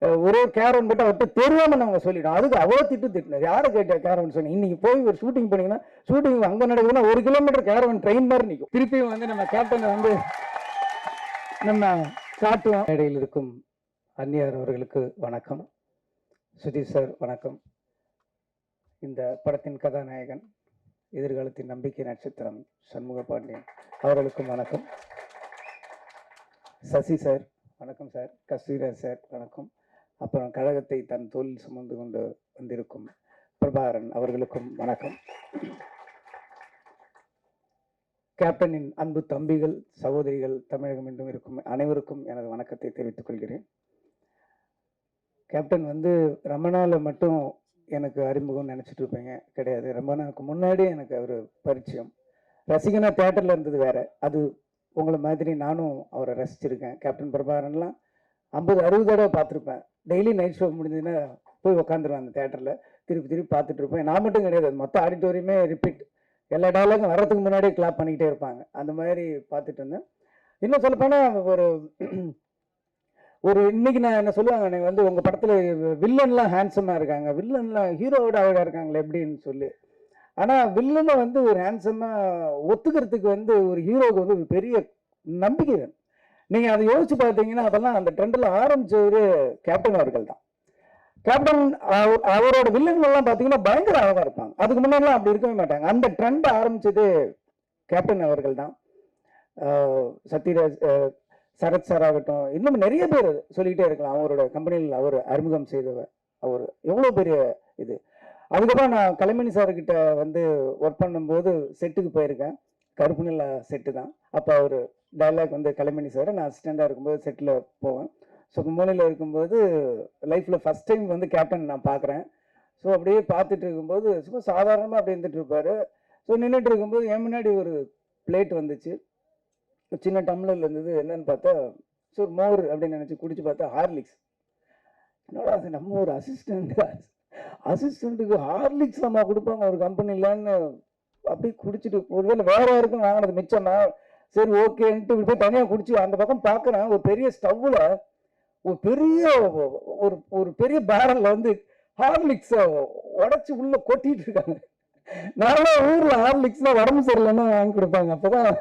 ஒரே கேரவன் மட்டும் அவர்கிட்ட தெரியாம நாங்கள் சொல்லிட்டோம். அதுக்கு அவ்வளோ திட்டினார். யாரை கேட்ட கேரவன் சொன்னீங்க? இன்னைக்கு போய் ஒரு ஷூட்டிங் பண்ணீங்கன்னா ஷூட்டிங் அங்கே நடக்குதுன்னா 1 கிலோமீட்டர் கேரவன் ட்ரெயின் மாதிரி நிற்கும். திருப்பியும் வந்து நம்ம கேப்டனை வந்து நம்ம காட்டுவோம். இடையில் இருக்கும் அந்நியார் அவர்களுக்கு வணக்கம். சுதீஷ் சார் வணக்கம். இந்த படத்தின் கதாநாயகன், எதிர்காலத்தின் நம்பிக்கை நட்சத்திரம் சண்முக பாண்டியன் அவர்களுக்கும் வணக்கம். சசி சார் வணக்கம் சார். கஸ்தூரிராஜ் சார் வணக்கம். அப்புறம் கழகத்தை தன் தோளில் சுமந்து கொண்டு வந்திருக்கும் பிரபாகரன் அவர்களுக்கும் வணக்கம். கேப்டனின் அன்பு தம்பிகள், சகோதரிகள், தமிழகம் என்றும் இருக்கும் அனைவருக்கும் எனது வணக்கத்தை தெரிவித்துக் கொள்கிறேன். கேப்டன் வந்து ரமணாவில் மட்டும் எனக்கு அறிமுகம் நினச்சிட்டு இருப்பீங்க, கிடையாது. ரமணாவுக்கு முன்னாடி எனக்கு அவர் பரிச்சயம். ரசிகனா தேட்டரில் இருந்தது வேற. அது உங்களை மாதிரி நானும் அவரை ரசிச்சிருக்கேன். கேப்டன் பிரபாகரன்லாம் 50-60 தடவை பார்த்துருப்பேன். டெய்லி நைட் ஷோ முடிஞ்சதுன்னா போய் உட்காந்துருவேன் அந்த தேட்டரில். திருப்பி பார்த்துட்டு இருப்பேன். நான் மட்டும் கிடையாது, மொத்த ஆடிட்டோரியுமே ரிப்பீட். எல்லா டைலாகும் வர்றதுக்கு முன்னாடியே கிளாப் பண்ணிக்கிட்டே இருப்பாங்க. அந்த மாதிரி பார்த்துட்டு இருந்தேன். இன்னும் சொல்லப்போனால் ஒரு இன்னைக்கு நான் என்ன சொல்லுவாங்க, நீங்கள் வந்து உங்கள் படத்தில் வில்லன்லாம் ஹேண்ட்ஸமாக இருக்காங்க, வில்லன்லாம் ஹீரோவோட அழகாக இருக்காங்களே எப்படின்னு சொல்லி. ஆனால் வில்லனை வந்து ஒரு ஹேண்ட்ஸமாக ஒத்துக்கிறதுக்கு வந்து ஒரு ஹீரோவுக்கு வந்து ஒரு பெரிய நம்பிக்கை வேணும். நீங்கள் அதை யோசிச்சு பார்த்தீங்கன்னா அதெல்லாம் அந்த ட்ரெண்டில் ஆரம்பிச்சவர் கேப்டன் அவர்கள் தான். கேப்டன் அவரோட வில்லன்கள்லாம் பார்த்தீங்கன்னா பயங்கர அழகாக இருப்பாங்க. அதுக்கு முன்னாடிலாம் அப்படி இருக்கவே மாட்டாங்க. அந்த ட்ரெண்ட் ஆரம்பிச்சது கேப்டன் அவர்கள் தான். சத்யராஜ், சரத் சார் ஆகட்டும், இன்னும் நிறைய பேர் சொல்லிக்கிட்டே இருக்கலாம். அவரோட கம்பெனியில் அவர் அறிமுகம் செய்தவர். அவர் எவ்வளோ பெரிய இது. அதுக்கப்புறம் நான் கலைமணி சார்கிட்ட வந்து ஒர்க் பண்ணும்போது செட்டுக்கு போயிருக்கேன். கருப்பு நிலா செட்டு தான். அப்போ அவர் டைலாக் வந்து கலைமணி சார், நான் அசிஸ்டண்டாக இருக்கும்போது செட்டில் போவேன். ஸோ கும்பகோணத்தில் இருக்கும்போது லைஃப்பில் ஃபஸ்ட் டைம் வந்து கேப்டன் நான் பார்க்குறேன். ஸோ அப்படியே பார்த்துட்டு இருக்கும்போது சும்மா சாதாரணமாக அப்படி இருந்துட்டு இருப்பார். ஸோ நின்றுட்டு இருக்கும்போது என் முன்னாடி ஒரு பிளேட் வந்துச்சு, சின்ன டம்ளரில் இருந்தது. என்னன்னு பார்த்தா ஸோ மோர் அப்படின்னு நினச்சி குடிச்சு பார்த்தா ஹார்லிக்ஸ். என்னோட அது நம்ம ஒரு அசிஸ்டண்ட்டுக்கு ஹார்லிக்ஸ் நம்ம கொடுப்பாங்க ஒரு கம்பெனிலன்னு அப்படியே குடிச்சிட்டு, ஒருவேளை வேற யாருக்கும் வாங்கினது மிச்சம்னா சரி ஓகேன்ட்டு இப்படி போய் தனியாக குடிச்சு அந்த பக்கம் பார்க்குறேன். ஒரு பெரிய ஸ்டவ்வில் ஒரு பெரிய பேரலில் வந்து ஹார்லிக்ஸை உடச்சி உள்ள கொட்டிட்டு இருக்காங்க. நானும் ஊரில் ஹார்லிக்ஸ்லாம் உடம்பு சரியில்லைன்னா வாங்கி கொடுப்பாங்க. அப்போதான்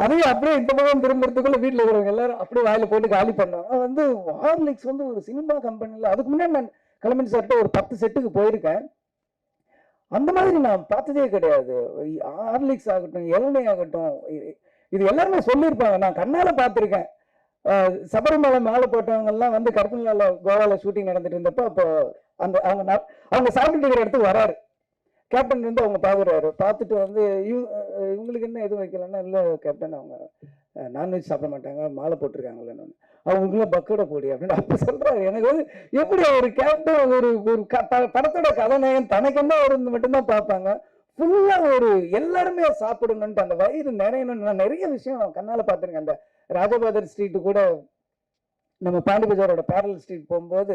அதையும் அப்படியே இந்த பக்கம் திரும்புறதுக்குள்ள வீட்டில் இருக்கிறவங்க எல்லாரும் அப்படியே வாயில போட்டு காலி பண்ணாங்க. வந்து ஹார்லிக்ஸ் வந்து ஒரு சினிமா கம்பெனியில் அதுக்கு முன்னாடி நான் கலைமணி சார்ட்ட ஒரு 10 செட்டுக்கு போயிருக்கேன். அந்த மாதிரி நான் பார்த்ததே கிடையாது. ஹார்லிக்ஸ் ஆகட்டும், இளநீ ஆகட்டும், இது எல்லாருமே சொல்லியிருப்பாங்க. நான் கண்ணால் பார்த்துருக்கேன். சபரிமலை மேலே போட்டவங்கெல்லாம் வந்து கருப்புநிலால கோவாவில் ஷூட்டிங் நடந்துட்டு இருந்தப்போ அப்போ அந்த அவங்க சாப்பிட்டுட்டு இருக்கிற இடத்துக்கு வராரு. கேப்டன் வந்து அவங்க பார்க்குறாரு. பார்த்துட்டு வந்து இவங்களுக்கு என்ன எதுவும் வைக்கலன்னா, இல்லை கேப்டன் அவங்க நான்வெஜ் சாப்பிட மாட்டாங்க, மாலை போட்டிருக்காங்களேன்னு. அவங்களுக்குள்ள பக்கோட போடி அப்படின்னு அப்போ சொல்கிறாரு. எனக்கு வந்து எப்படி ஒரு கேப்டன் ஒரு படத்தோட கதாநாயகன் தனக்கு என்ன ஒரு மட்டும்தான் பார்ப்பாங்க. ஃபுல்லாக எல்லாருமே சாப்பிடணுன்ட்டு அந்த வயிறு நிறையணும்னு நான் நிறைய விஷயம் கண்ணால் பார்த்துருக்கேன். அந்த ராஜபாதர் ஸ்ட்ரீட்டு கூட நம்ம பாண்டி பஜாரோட பேரல் ஸ்ட்ரீட் போகும்போது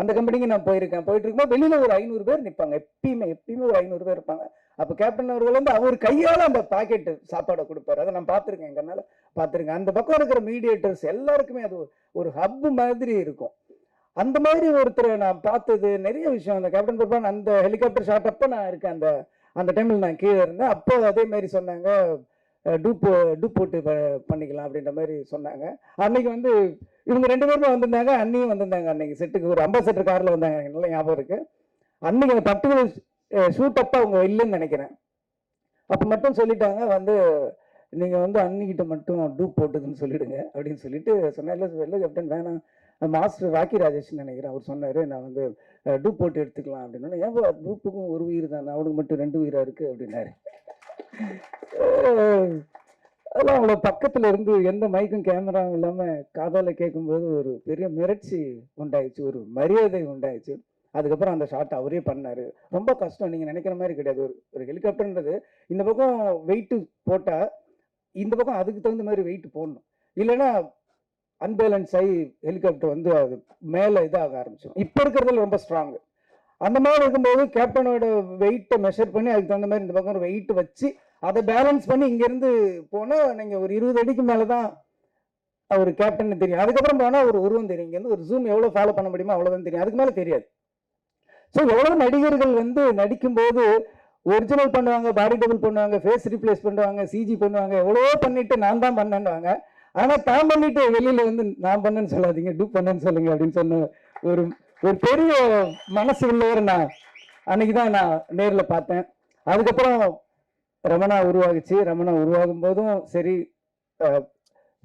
அந்த கம்பெனிக்கு நான் போயிருக்கேன். போயிட்டு இருக்கும்போது வெளியில ஒரு 500 பேர் நிற்பாங்க. எப்பயுமே ஒரு 500 பேர் இருப்பாங்க. அப்போ கேப்டன் அவர்கள் வந்து அவர் கையால் அந்த பாக்கெட்டு சாப்பாடை கொடுப்பாரு. அதை நான் பார்த்துருக்கேன், எங்கனால பார்த்துருக்கேன். அந்த பக்கம் இருக்கிற மீடியேட்டர்ஸ் எல்லாருக்குமே அது ஒரு ஹப் மாதிரி இருக்கும். அந்த மாதிரி ஒருத்தரை நான் பார்த்தது நிறைய விஷயம். அந்த கேப்டன் பிரபான் அந்த ஹெலிகாப்டர் ஷாட் அப்போ நான் இருக்கேன். அந்த டைமில் நான் கீழே இருந்தேன். அப்போ அதே மாதிரி சொன்னாங்க, டூப் போட்டு பண்ணிக்கலாம் அப்படின்ற மாதிரி சொன்னாங்க. அன்னைக்கு வந்து இவங்க 2 பேருமே வந்திருந்தாங்க, அண்ணியும் வந்திருந்தாங்க. அன்னைக்கு செட்டுக்கு ஒரு அம்பாசடர் காரில் வந்தாங்க, எனக்கு நல்லா ஞாபகம் இருக்கு. அன்னைக்கு அந்த பர்டிகுலர் ஷூட் அப்போ அவங்க இல்லைன்னு நினைக்கிறேன். அப்போ மட்டும் சொல்லிட்டாங்க வந்து நீங்கள் வந்து அன்னிக்கிட்ட மட்டும் டூப் போட்டுதுன்னு சொல்லிடுங்க அப்படின்னு சொல்லிட்டு சொன்னேன். இல்லை கேப்டன் வேணாம், மாஸ்டர் ராக்கி ராஜேஷ்னு நினைக்கிறேன், அவர் சொன்னார் நான் வந்து டூப் போட்டு எடுத்துக்கலாம் அப்படின்னு. ஏன் டூப்புக்கும் ஒரு உயிர் தானே, அவனுக்கு மட்டும் 2 உயிராக இருக்குது அப்படின்னாரு. அதெல்லாம் அவ்வளோ பக்கத்தில் இருந்து எந்த மைக்கும் கேமராவும் இல்லாமல் காதால் கேட்கும்போது ஒரு பெரிய மிரட்சி உண்டாயிடுச்சு, ஒரு மரியாதை உண்டாயிடுச்சு. அதுக்கப்புறம் அந்த ஷாட் அவரே பண்ணார். ரொம்ப கஷ்டம், நீங்கள் நினைக்கிற மாதிரி கிடையாது. ஒரு ஹெலிகாப்டர்ன்றது இந்த பக்கம் வெயிட்டு போட்டால் இந்த பக்கம் அதுக்கு தகுந்த மாதிரி வெயிட் போடணும், இல்லைன்னா அன்பேலன்ஸ் ஆகி ஹெலிகாப்டர் வந்து அது மேலே இதாக ஆரம்பிச்சிடும். இப்போ இருக்கிறதுல ரொம்ப ஸ்ட்ராங்கு. அந்த மாதிரி இருக்கும்போது கேப்டனோட வெயிட்டை மெஷர் பண்ணி அதுக்கு தகுந்த மாதிரி இந்த பக்கம் ஒரு வெயிட் வச்சு அதை பேலன்ஸ் பண்ணி இங்கேருந்து போனால் நீங்கள் ஒரு 20 அடிக்கு மேலே தான் அவர் கேப்டன் தெரியும். அதுக்கப்புறம் போனால் ஒரு உருவம் தெரியும். இங்கேருந்து ஒரு ஜூம் எவ்வளோ ஃபாலோ பண்ண முடியுமோ அவ்வளோதான் தெரியும். அதுக்கு மேலே தெரியாது. ஸோ எவ்வளோ நடிகர்கள் வந்து நடிக்கும்போது ஒரிஜினல் பண்ணுவாங்க, பாடி டபுள் பண்ணுவாங்க, ஃபேஸ் ரீப்ளேஸ் பண்ணுவாங்க, சிஜி பண்ணுவாங்க, எவ்வளோ பண்ணிட்டு நான் தான் பண்ணேன்னுவாங்க. ஆனால் தான் பண்ணிட்டு வெளியில் வந்து நான் பண்ணேன்னு சொல்லாதீங்க, டூ பண்ணேன்னு சொல்லுங்க அப்படின்னு சொன்ன ஒரு ஒரு பெரிய மனசு உள்ளவர் நான் அன்னைக்கு தான் நான் நேரில் பார்த்தேன். அதுக்கப்புறம் ரமணா உருவாகுச்சு. ரமணா உருவாகும் போதும் சரி,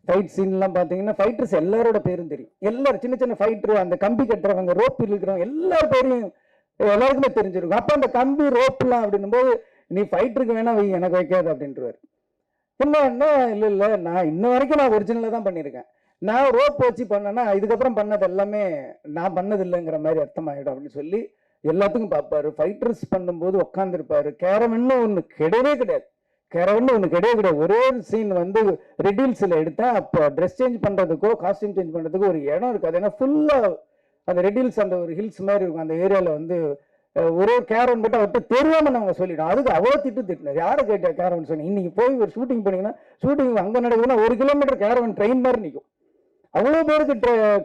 ஃபைட் சீன்லாம் பார்த்தீங்கன்னா ஃபைட்டர்ஸ் எல்லாரோட பேரும் தெரியும். எல்லாரும் சின்ன சின்ன ஃபைட்டரு, அந்த கம்பி கட்டுறவங்க, ரோப் இழுக்கிறவங்க எல்லார் பேரையும் எல்லாருக்குமே தெரிஞ்சிருக்கும். அப்போ அந்த கம்பி ரோப்லாம் அப்படின்னும் போது நீ ஃபைட்டருக்கு வேணா வை, எனக்கு வைக்காது அப்படின்றவார். என்ன இல்லை நான் இன்ன வரைக்கும் நான் ஒரிஜினலாக தான் பண்ணியிருக்கேன். நான் ரோப் வச்சு பண்ணேன்னா இதுக்கப்புறம் பண்ணது எல்லாமே நான் பண்ணது இல்லைங்கிற மாதிரி அர்த்தமாயிடும் அப்படின்னு சொல்லி எல்லாத்துக்கும் பார்ப்பாரு. ஃபைட்டர்ஸ் பண்ணும்போது உட்காந்துருப்பாரு. கேரவன்னு ஒன்று கிடையவே கிடையாது. கேரவன்னு ஒன்று கிடையவே கிடையாது. ஒரே ஒரு சீன் வந்து ரெட்டில்ஸில் எடுத்தேன். அப்போ ட்ரெஸ் சேஞ்ச் பண்ணுறதுக்கோ காஸ்டியூம் சேஞ்ச் பண்ணுறதுக்கோ ஒரு இடம் இருக்காது. ஏன்னா ஃபுல்லாக அந்த ரெட்டில்ஸ் அந்த ஒரு ஹில்ஸ் மாதிரி இருக்கும். அந்த ஏரியாவில் வந்து ஒரே ஒரு கேரவன் மட்டும் அவர்கிட்ட தெரியாமல் நாங்கள் சொல்லிட்டோம். அதுக்கு அவ்வளோ திட்டினார். யாரை கேட்ட கேரவன் சொன்னி, இன்னைக்கு போய் ஒரு ஷூட்டிங் போனீங்கன்னா ஷூட்டிங் அங்கே நடக்குதுன்னா 1 கிலோமீட்டர் கேரவன் ட்ரெயின் மாதிரி நிற்கும். அவ்வளோ பேருக்கு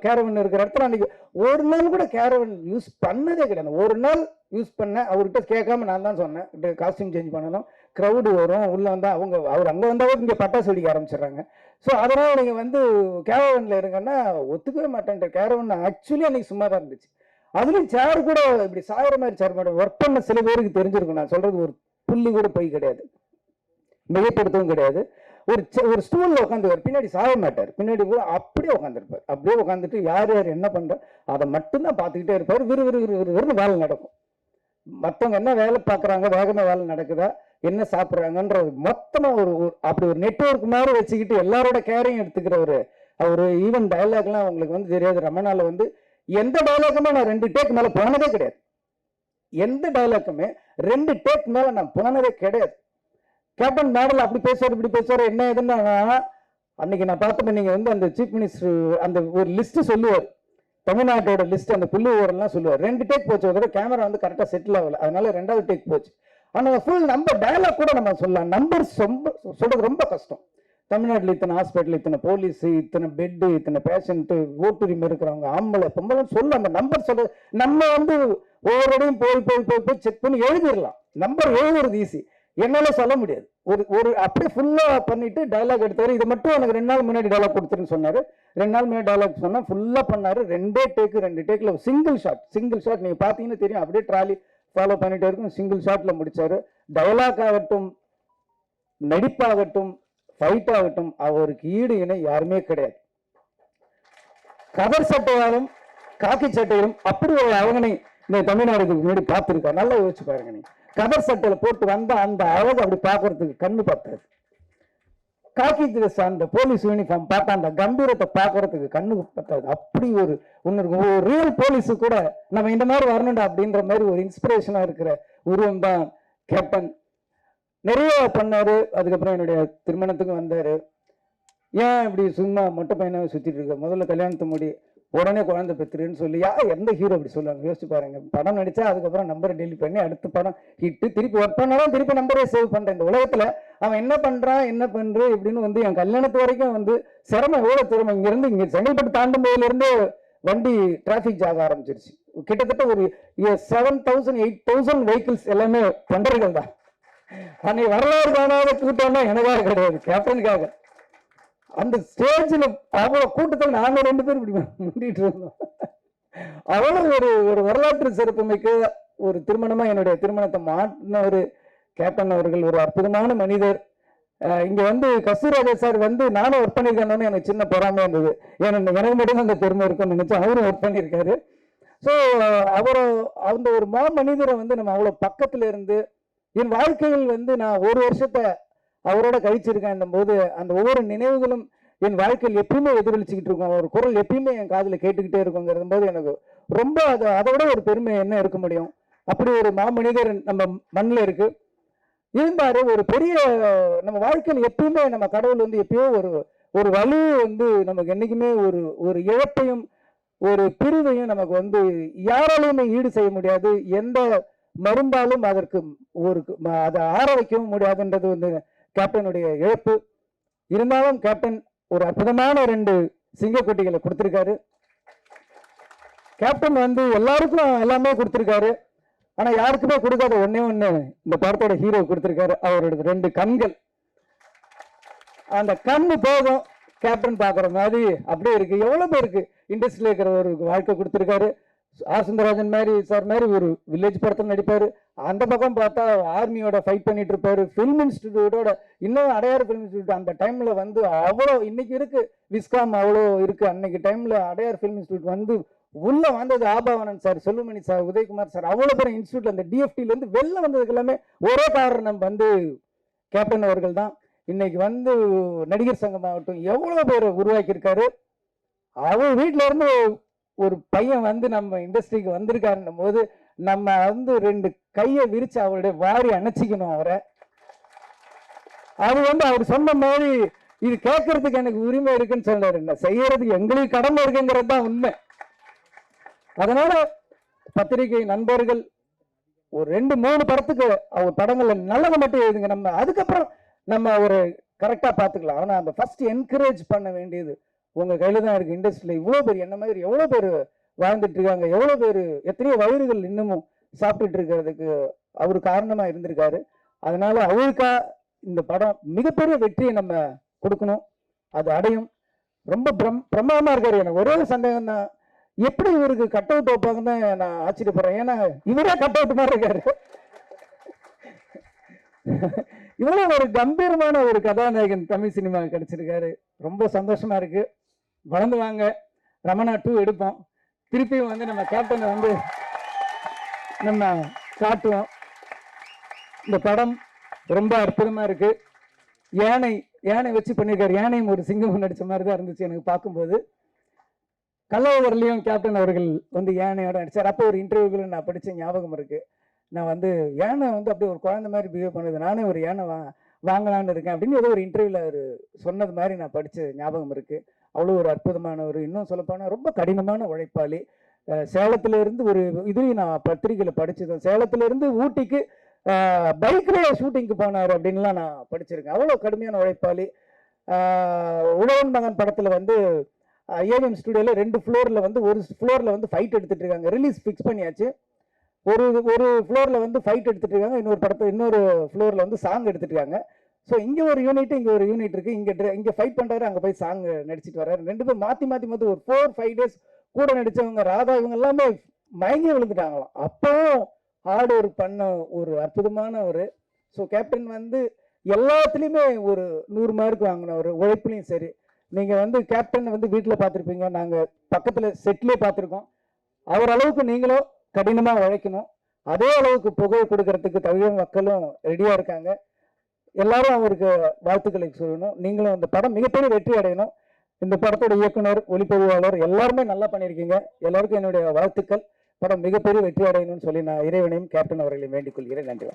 கேரவன் இருக்கிற இடத்துல அன்றைக்கி ஒரு நாள் கூட கேரவன் யூஸ் பண்ணதே கிடையாது. ஒரு நாள் யூஸ் பண்ணேன். அவர்கிட்ட கேட்காம நான் தான் சொன்னேன் காஸ்டியூம் சேஞ்ச் பண்ணணும், க்ரௌடு வரும், உள்ளே வந்தால் அவர் அங்கே வந்தாவே இங்கே பட்டாசு வெடிக்க ஆரம்பிச்சிடுறாங்க. ஸோ அதனால் நீங்கள் வந்து கேரவனில் இருங்கன்னா ஒத்துக்கவே மாட்டேன்ட்டு. கேரவன் ஆக்சுவலி அன்றைக்கி சும்மா தான் இருந்துச்சு. அதுலேயும் சேர் கூட இப்படி சாயிற மாதிரி சேர் மாட்டேன். ஒர்க் பண்ண சில பேருக்கு தெரிஞ்சிருக்கும். நான் சொல்கிறது ஒரு புள்ளி கூட போய் கிடையாது, மிகைப்படுத்தவும் கிடையாது. ஒரு ஸ்டூலில் உட்காந்துருவார். பின்னாடி சாய மாட்டார். பின்னாடி கூட அப்படியே உட்காந்துருப்பார். அப்படியே உட்காந்துட்டு யார் யார் என்ன பண்ணுறா அதை மட்டும்தான் பார்த்துக்கிட்டே இருப்பார். விறுவிறுன்னு வேலை நடக்கும். மற்றவங்க என்ன வேலை பார்க்குறாங்க, வேகமாக வேலை நடக்குதா, என்ன சாப்பிட்றாங்கன்ற மொத்தமாக அப்படி ஒரு நெட்வொர்க் மாதிரி வச்சுக்கிட்டு எல்லாரோட கேரையும் எடுத்துக்கிற ஒரு ஈவன் டயலாக்லாம் உங்களுக்கு வந்து தெரியாது. ரமணாவில் வந்து எந்த டயலாக்குமே நான் 2 டேக் மேலே போனதே கிடையாது. எந்த டயலாக்குமே 2 டேக் மேலே நான் போனதே கிடையாது. கேப்டன் மேடல் அப்படி பேசுவார், இப்படி பேசுவார். என்ன எதுன்னா அன்னைக்கு நான் பார்த்தப்ப நீங்கள் வந்து அந்த சீஃப் மினிஸ்டர் அந்த ஒரு லிஸ்ட்டு சொல்லுவார், தமிழ்நாட்டோட லிஸ்ட், அந்த புள்ளி ஓரெல்லாம் சொல்லுவார். 2 டேக் போச்சு. ஒரு கேமரா வந்து கரெக்டாக செட்டில் ஆகல, அதனால 2வது டேக் போச்சு. ஆனால் ஃபுல் நம்பர் டயலாக் கூட நம்ம சொல்லலாம். நம்பர்ஸ் ரொம்ப சொல்றது ரொம்ப கஷ்டம். தமிழ்நாட்டில் இத்தனை ஹாஸ்பிட்டல், இத்தனை போலீஸ், இத்தனை பெட்டு, இத்தனை பேஷண்ட்டு, ஓட்டுரிமை இருக்கிறவங்க, ஆம்பளை பொம்பளை சொல்ல அந்த நம்பர் சொல்ல நம்ம வந்து ஒவ்வொருடையும் போய் செக் பண்ணி எழுதிடலாம். நம்பர் எழுதுறது ஈஸி, என்னால சொல்ல முடியாது. ஒரு அப்படியே ஃபுல்லா பண்ணிட்டு டைலாக் எடுத்தாரு. இது மட்டும் எனக்கு 2 நாள் முன்னாடி டைலாக் கொடுத்துருன்னு சொன்னாரு. 2 நாள் முன்னாடி டைலாக் சொன்னா ஃபுல்லா பண்ணாரு. 2 டேக்ல சிங்கிள் ஷாட் நீங்க பாத்தீங்கன்னா தெரியும். அப்படியே ட்ராலி ஃபாலோ பண்ணிட்டே இருக்கும். சிங்கிள் ஷாட்ல முடிச்சாரு. டைலாக் ஆகட்டும், நடிப்பாகட்டும், ஃபைட் ஆகட்டும், அவருக்கு ஈடு இணை யாருமே கிடையாது. கதர் சட்டையாலும் காக்கி சட்டையிலும் அப்படி ஒரு அவங்கனை இந்த தமிழ்நாடுக்கு முன்னாடி பார்த்துருக்காரு. நல்லா யோசிச்சு பாருங்க. நீங்க கதர் சட்டையில போட்டு வந்தா அந்த அழகு அப்படி பார்க்கறதுக்கு கண்ணு பார்த்தாது. காக்கி ட்ரெஸ் அந்த போலீஸ் யூனிஃபார்ம் பார்த்தா அந்த கம்பீரத்தை பார்க்கறதுக்கு கண்ணு பார்த்தாது. அப்படி ஒரு ரியல் போலீஸு கூட நம்ம இந்த மாதிரி வரணும்டா அப்படின்ற மாதிரி ஒரு இன்ஸ்பிரேஷனா இருக்கிற உருவம் தான் கேப்டன். நிறைய பண்ணாரு. அதுக்கப்புறம் என்னுடைய திருமணத்துக்கு வந்தாரு. ஏன் இப்படி சும்மா மொட்டை பையனாக சுற்றிட்டு இருக்க, முதல்ல கல்யாணத்தை முடி, உடனே குழந்தை பெற்றுருன்னு சொல்லி எந்த ஹீரோ அப்படி சொல்லுவாங்க? யோசிச்சு பாருங்க. படம் நடிச்சா அதுக்கப்புறம் நம்பரை டெலிட் பண்ணி அடுத்த படம் ஹிட்டு, திருப்பி ஒர்க் பண்ணாலும் திருப்பி நம்பரே சேவ் பண்றேன். இந்த உலகத்துல அவன் என்ன பண்றான், என்ன பண்ற இப்படின்னு வந்து என் கல்யாணத்து வரைக்கும் வந்து சிரமம், எவ்வளவு சிரமம். இங்கிருந்து இங்க செங்கல்பட்டு தாண்டும் போதிலிருந்து வண்டி டிராபிக் ஜாக ஆரம்பிச்சிருச்சு. கிட்டத்தட்ட ஒரு 7,000 8,000 வெஹிக்கிள்ஸ் எல்லாமே தொண்டர்கள் தான். அன்னைக்கு வரலாறு காணாத கூட்டம்னா எனக்காக கிடையாது, கேப்டனுக்காக. அந்த ஸ்டேஜில் அவ்வளோ கூட்டத்தில் நாங்கள் 2 பேரும் இப்படி முண்டிட்டு இருந்தோம். அவ்வளோ ஒரு வரலாற்று சிறப்புமிக்க ஒரு திருமணமாக என்னுடைய திருமணத்தை மாற்றின ஒரு கேப்டன் அவர்கள் ஒரு அற்புதமான மனிதர். இங்கே வந்து கஸ்தூராஜா சார் வந்து நானும் ஒர்க் பண்ணியிருக்கேன்னு எனக்கு சின்ன பொறாமையாக இருந்தது. எனக்கு மட்டும் அந்த பெருமை இருக்குன்னு நினச்சேன். அவரும் ஒர்க் பண்ணியிருக்காரு. ஸோ அந்த ஒரு மனிதரை வந்து நம்ம அவ்வளோ பக்கத்தில் இருந்து என் வாழ்க்கையில் வந்து நான் 1 வருஷத்தை அவரோட கழிச்சிருக்கேன் போது அந்த ஒவ்வொரு நினைவுகளும் என் வாழ்க்கையில் எப்பயுமே எதிரொலிச்சுக்கிட்டு இருக்கும். அவர் குரல் எப்பயுமே என் காதில் கேட்டுக்கிட்டே இருக்குங்கிறது போது எனக்கு ரொம்ப அதை விட ஒரு பெருமை என்ன இருக்க முடியும்? அப்படி ஒரு மாமனிதர் நம்ம மண்ணில் இருக்கு இருந்தாரு. ஒரு பெரிய நம்ம வாழ்க்கையில் எப்பயுமே நம்ம கடவுள் வந்து எப்பயோ ஒரு வலு வந்து நமக்கு என்னைக்குமே ஒரு இழப்பையும் ஒரு பிரிவையும் நமக்கு வந்து யாராலையுமே ஈடு செய்ய முடியாது. எந்த மருந்தாலும் அதற்கு அதை ஆற வைக்கவும் முடியாதுன்றது வந்து கேப்டனுடைய இழப்பு. இருந்தாலும் கேப்டன் ஒரு அற்புதமான 2 சிங்கக்குட்டிகளை கொடுத்துருக்காரு. கேப்டன் வந்து எல்லாருக்கும் எல்லாமே கொடுத்துருக்காரு. ஆனா யாருக்குமே கொடுக்காத ஒண்ணே ஒண்ணு இந்த படத்தோட ஹீரோ கொடுத்துருக்காரு. அவரோட 2 கண்கள். அந்த கண்ணு போதும் கேப்டன் பாக்குற மாதிரி அப்படியே இருக்கு. எவ்வளவு பேருக்கு இண்டஸ்ட்ரியில இருக்கிற ஒரு வாழ்க்கை கொடுத்துருக்காரு. ஆர் சுந்தரராஜன் மாதிரி சார் மாதிரி ஒரு வில்லேஜ் படத்தில் நடிப்பாரு. அந்த பக்கம் பார்த்தா ஆர்மியோட ஃபைட் பண்ணிட்டு இருப்பாரு. ஃபிலிம் இன்ஸ்டிடியூட்டோட இன்னும் அடையாறு ஃபிலிம் இன்ஸ்டியூட் அந்த டைம்ல வந்து அவ்வளோ இன்னைக்கு இருக்கு விஸ்காம் அவ்வளோ இருக்கு. அன்னைக்கு டைம்ல அடையாறு ஃபிலிம் இன்ஸ்டியூட் வந்து உள்ள வந்தது Abavanan sir, Chellumani sir, Udayakumar sir, அவ்வளோ பேர் இன்ஸ்டியூட்ல அந்த டிஎஃப்டில இருந்து வெளில வந்ததுக்கு எல்லாமே ஒரே காரணம் வந்து கேப்டன் அவர்கள் தான். இன்னைக்கு வந்து நடிகர் சங்கம் ஆகட்டும் எவ்வளவு பேர் உருவாக்கி இருக்காரு. அவர் வீட்டுல இருந்து ஒரு பையன் வந்து நம்ம இண்டஸ்ட்ரிக்கு வந்திருக்காருன்னும் போது நம்ம வந்து 2 கையை விரிச்சு அவருடைய வாரி அணைச்சிக்கணும் அவரை. அது வந்து அவர் சொன்ன மாதிரி இது கேட்கறதுக்கு எனக்கு உரிமை இருக்குன்னு சொல்றாரு. செய்யறதுக்கு எங்களுக்கு கடமை இருக்குங்கிறது தான் உண்மை. அதனால பத்திரிகை நண்பர்கள் ஒரு 2-3 படத்துக்கு அவர் படங்கள்ல நல்லதை மட்டும் எழுதுங்க. நம்ம அதுக்கப்புறம் நம்ம ஒரு கரெக்டா பாத்துக்கலாம். ஆனா அந்த ஃபர்ஸ்ட் என்கரேஜ் பண்ண வேண்டியது உங்க கையில தான் இருக்கு. இண்டஸ்ட்ரியில இவ்வளவு பேர் என்ன மாதிரி எவ்வளவு பேர் வாழ்ந்துட்டு இருக்காங்க, எவ்வளவு பேர் எத்தனையோ வயிறுகள் இன்னமும் சாப்பிட்டுட்டு இருக்கிறதுக்கு அவரு காரணமா இருந்திருக்காரு. அதனால அவருக்கா இந்த படம் மிகப்பெரிய வெற்றியை நம்ம கொடுக்கணும். அது அடையும். ரொம்ப பிரமாதமா இருக்காரு. எனக்கு ஒரே சந்தேகம் தான், எப்படி இவருக்கு கட் அவுட் வைப்பாங்கன்னு நான் ஆச்சரியப்படுறேன். ஏன்னா இவரே கட் அவுட் மாதிரி இருக்காரு. இவ்வளவு ஒரு கம்பீரமான ஒரு கதாநாயகன் தமிழ் சினிமா கிடைச்சிருக்காரு. ரொம்ப சந்தோஷமா இருக்கு. வளர்ந்து வாங்க. ரமணா 2 எடுப்போம். திருப்பியும் வந்து நம்ம கேப்டனை வந்து நம்ம காட்டுவோம். இந்த படம் ரொம்ப அற்புதமா இருக்கு. யானை வச்சு பண்ணியிருக்காரு. யானையும் ஒரு சிங்கம் நடிச்ச மாதிரி தான் இருந்துச்சு எனக்கு பார்க்கும்போது. கள்ளவர்லையும் கேப்டன் அவர்கள் வந்து யானையோட நடிச்சார். அப்போ ஒரு இன்டர்வியூல நான் படிச்ச ஞாபகம் இருக்கு. நான் வந்து யானை வந்து அப்படியே ஒரு குழந்தை மாதிரி பிஹேவ் பண்ணுது, நானே ஒரு யானை வாங்கலான்னு இருக்கேன் அப்படின்னு ஏதோ ஒரு இன்டர்வியூல அவர் சொன்னது மாதிரி நான் படிச்ச ஞாபகம் இருக்கு. அவ்வளோ ஒரு அற்புதமானவர். இன்னும் சொல்லப்போனால் ரொம்ப கடினமான உழைப்பாளி. சேலத்துல இருந்து ஒரு இதுலையும் நான் பத்திரிகையில படிச்சது, சேலத்துல இருந்து ஊட்டிக்கு பைக்லேயே ஷூட்டிங்க்கு போனார் அப்படின்லாம் நான் படிச்சிருக்கேன். அவ்வளோ கடுமையான உழைப்பாளி. உழவன் மகன் படத்துல வந்து ஏவிஎம் ஸ்டுடியோல 2 ஃப்ளோர்ல வந்து ஒரு ஃப்ளோர்ல வந்து ஃபைட் எடுத்துட்டு இருக்காங்க. ரிலீஸ் ஃபிக்ஸ் பண்ணியாச்சு. ஒரு ஃப்ளோர்ல வந்து ஃபைட் எடுத்துட்டு இருக்காங்க. இன்னொரு ஃப்ளோர்ல வந்து சாங் எடுத்துட்டு இருக்காங்க. ஸோ இங்க ஒரு யூனிட் இங்க ஒரு யூனிட் இருக்கு. இங்க ஃபைட் பண்றாரு, அங்க போய் சாங் நடிச்சிட்டு வர்றாரு. 2 பேர் மாத்தி ஒரு 4-5 டேஸ் கூட நடிச்சவங்க ராதா இவங்க எல்லாமே மயங்கி விழுந்துட்டாங்களாம். அப்போ ஹார்ட் ஒர்க் பண்ண ஒரு அற்புதமான ஒரு. ஸோ கேப்டன் வந்து எல்லாத்துலேயுமே ஒரு 100 மார்க் வாங்கின ஒரு உழைப்புலையும் சரி. நீங்க வந்து கேப்டன் வந்து வீட்டில் பார்த்துருப்பீங்க, நாங்க பக்கத்துல செட்லேயே பார்த்துருக்கோம். அவர் அளவுக்கு நீங்களும் கடினமா உழைக்கணும். அதே அளவுக்கு புகழ் கொடுக்கறதுக்கு தமிழக மக்களும் ரெடியா இருக்காங்க. எல்லாரும் அவருக்கு வாழ்த்துக்களை சொல்லணும். நீங்களும் இந்த படம் மிகப்பெரிய வெற்றி அடையணும். இந்த படத்தோட இயக்குனர், ஒளிப்பதிவாளர் எல்லாருமே நல்லா பண்ணியிருக்கீங்க. எல்லாருக்கும் என்னுடைய வாழ்த்துக்கள். படம் மிகப்பெரிய வெற்றி அடையணும்னு சொல்லி நான் இறைவனையும் கேப்டன் அவர்களையும் வேண்டிக் கொள்கிறேன். நன்றி.